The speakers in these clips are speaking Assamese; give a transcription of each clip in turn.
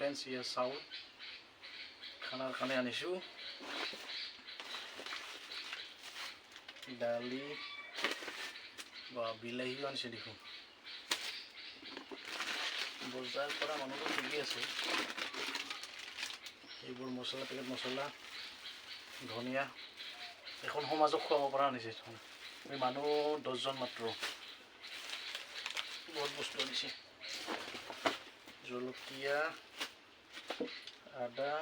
ফ্ৰেণ্ডছ, ইয়া চাউল খানাৰ কাৰণে আনিছোঁ। দালি বা বিলাহীও আনিছে দেখোন। বজাৰ কৰা মানুহটো ঠিকেই আছে। এইবোৰ মছলা, পেকেট মছলা, ধনিয়া এখন সমাজক খুৱাব পৰা আনিছে। এই মানুহ 10 জন মাত্ৰ। বহুত বস্তু আনিছে। জলকীয়া, আদা,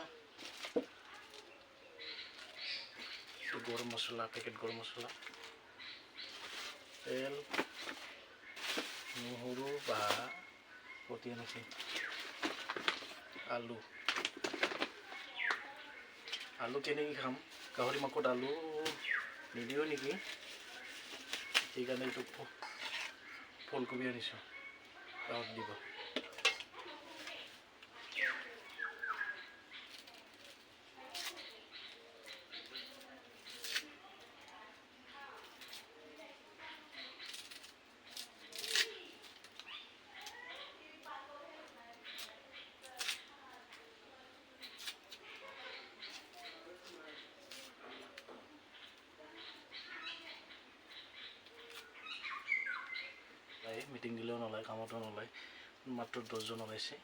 গৰম মছলা, পেকেট গৰম মছলা, তেল, নহৰু বা পতি আনিছে। আলু কেনেকৈ খাম? গাহৰি মাংসত আলু নিদিওঁ নেকি, সেইকাৰণে এইটো ফুলকবি আনিছোঁ, গাঁৱত দিব। মিটিং দিলেও নলয়, কামতো নলয়, মাত্ৰ 10 জন ওলাইছে।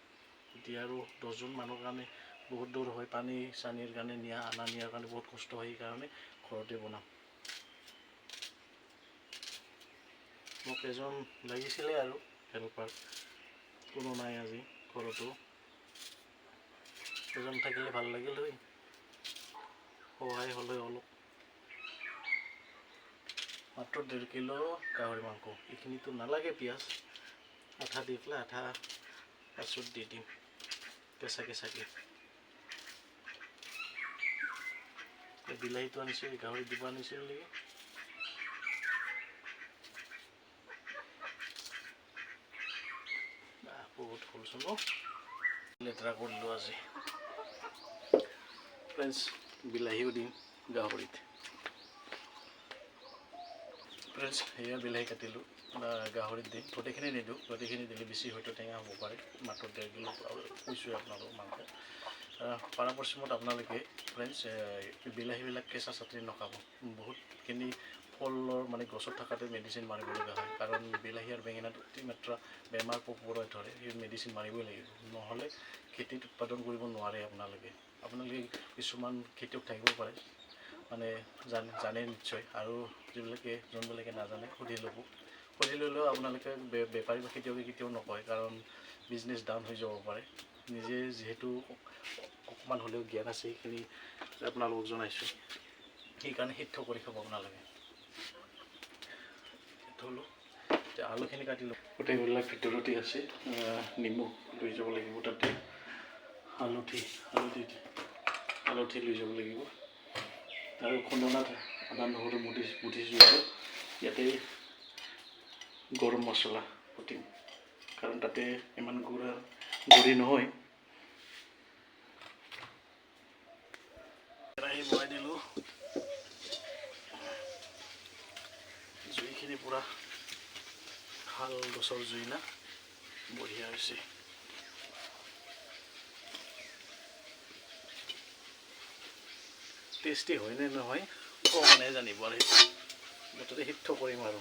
এতিয়া আৰু 10 জন মানুহৰ কাৰণে বহুত দূৰ হয়, পানী চানীৰ কাৰণে অনা নিয়াৰ কাৰণে বহুত কষ্ট হয়, সেইকাৰণে ঘৰতে বনাম। মোক এজন লাগিছিলে আৰু হেল্পাৰ, কোনো নাই আজি ঘৰতো। এজন থাকিলে ভাল লাগিল হয়, সহায় হ'লে অলপ। মাত্ৰ 1.5 কিলো গাহৰি মাংস। এইখিনিতো নালাগে পিঁয়াজ, আঠা দি পেলাই আঠা পাছত দি দিম কেঁচাকৈ। বিলাহীটো আনিছিল, গাহৰি দিব আনিছিল নেকি। বহুত হ'লচোন ন, লেতেৰা কৰিলোঁ আজি। ফ্ৰেণ্ডছ, বিলাহীও দিম গাহৰিত। ফ্ৰেণ্ডছ, সেয়া বিলাহী কাটিলোঁ, গাহৰিত দিম। গোটেইখিনি নিদিওঁ, গোটেইখিনি দিলে বেছি হয়তো টেঙা হ'ব পাৰে। মাত্ৰ 1.5 কিলো কৈছোঁ আপোনালোকক মাংস। পৰামৰ্শমত আপোনালোকে ফ্ৰেণ্ডছ বিলাহীবিলাক কেঁচা চাটনি নখাব। বহুতখিনি ফলৰ মানে গছত থকাতে মেডিচিন মাৰিবলগীয়া হয়, কাৰণ বিলাহী আৰু বেঙেনাত অতিমাত্ৰা বেমাৰ পোক পৰুৱাই ধৰে। সেই মেডিচিন মাৰিবই লাগিব, নহ'লে খেতিত উৎপাদন কৰিব নোৱাৰে। আপোনালোকে কিছুমান খেতিয়ক থাকিব পাৰে, মানে জানে নিশ্চয়, আৰু যোনবিলাকে নাজানে সুধি ল'লেও আপোনালোকে বেপাৰী বা খেতিয়কে কেতিয়াও নকয়, কাৰণ বিজনেছ ডাউন হৈ যাব পাৰে। নিজে যিহেতু অকণমান হ'লেও জ্ঞান আছে, সেইখিনি আপোনালোকক জনাইছোঁ, সেইকাৰণে সিদ্ধ কৰি খাব আপোনালোকে। থ'লোঁ, এতিয়া আলুখিনি কাটি লওঁ। গোটেইবিলাক ভিতৰতে আছে। নিমখ লৈ যাব লাগিব, তাতে হালধি লৈ যাব লাগিব, আৰু খুন্দনাত আদা নহৰু মুঠিছোঁ। ইয়াতে গৰম মছলা পুতিম, কাৰণ তাতে ইমান গুড়ি নহয়। কেৰাহী বহাই দিলোঁ, জুইখিনি পূৰা শাল গছৰ জুই না, বঢ়িয়া হৈছে। টেষ্টি হয় নে নহয় ভগৱানে জানিব, আৰু মুঠতে সিদ্ধ কৰিম আৰু।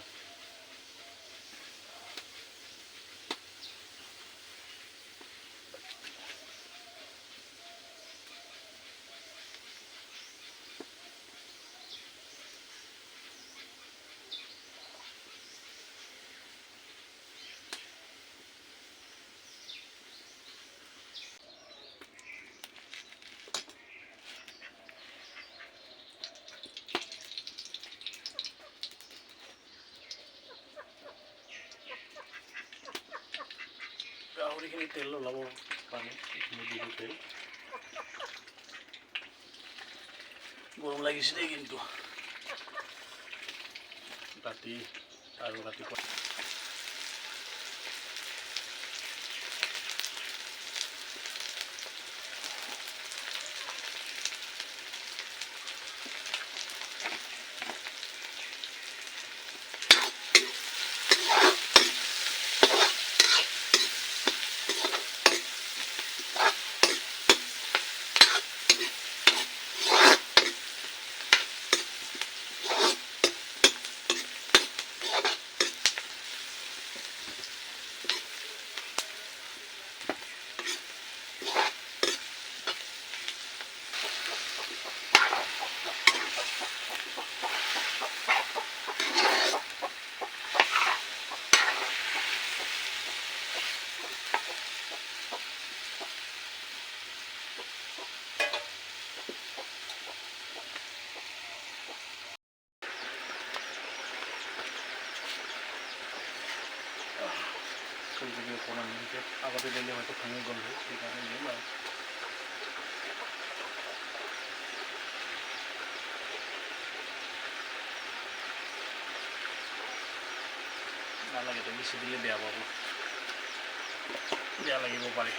গাহৰিখিনি তেল ওলাব কাৰণে এইখিনি দিলোঁ তেল। গৰম লাগিছিলে কিন্তু ৰাতিপুৱা। অকণমান এনেকৈ আগতে দিলে হয়তো ভাঙি গ'ল হয়, সেইকাৰণে দিম আৰু নালাগে তো বেছি দিলে বেয়া পাব, বেয়া লাগিব পাৰে।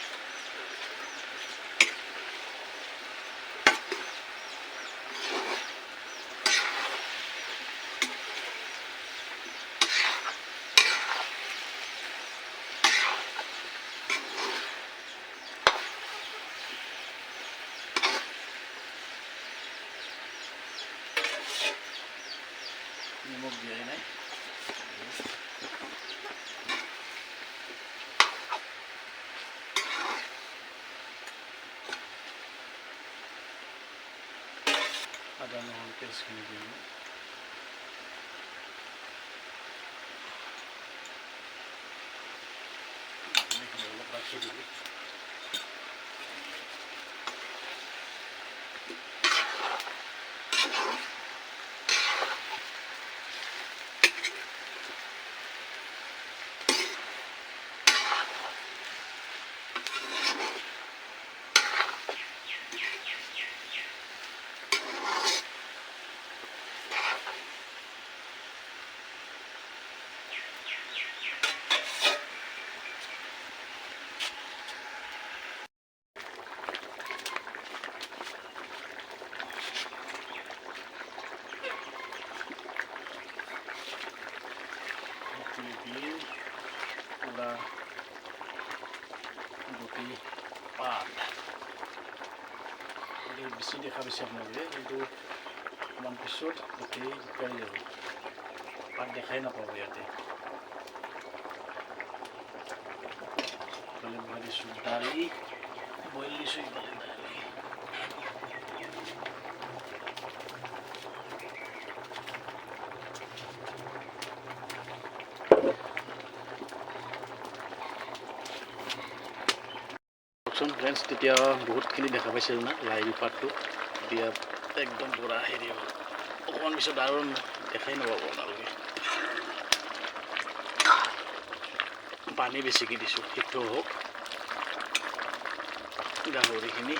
নিমখ দিয়াই নাই, আদা নহৰু পেষ্টখিনি দিম, অলপ ৰাখি দিবি। পুরা গুটি পাত বেছি দেখা পাইছে আপোনালোকে, কিন্তু অকণমান পিছত গোটেই শুকাই যাব, পাত দেখাই নাপাব ইয়াতে। বহাই দিছোঁ দালি, বইল দিছোঁ ইফালে দালি। ফ্ৰেণ্ডছ তেতিয়া বহুতখিনি দেখা পাইছিল না লাই পাতটো, এতিয়া একদম পুৰা হেৰি হ'ল, অকণমান পিছত আৰু দেখাই নাপাব আপোনালোকে। পানী বেছিকৈ দিছোঁ, সিদ্ধ হওক গাহৰিখিনি।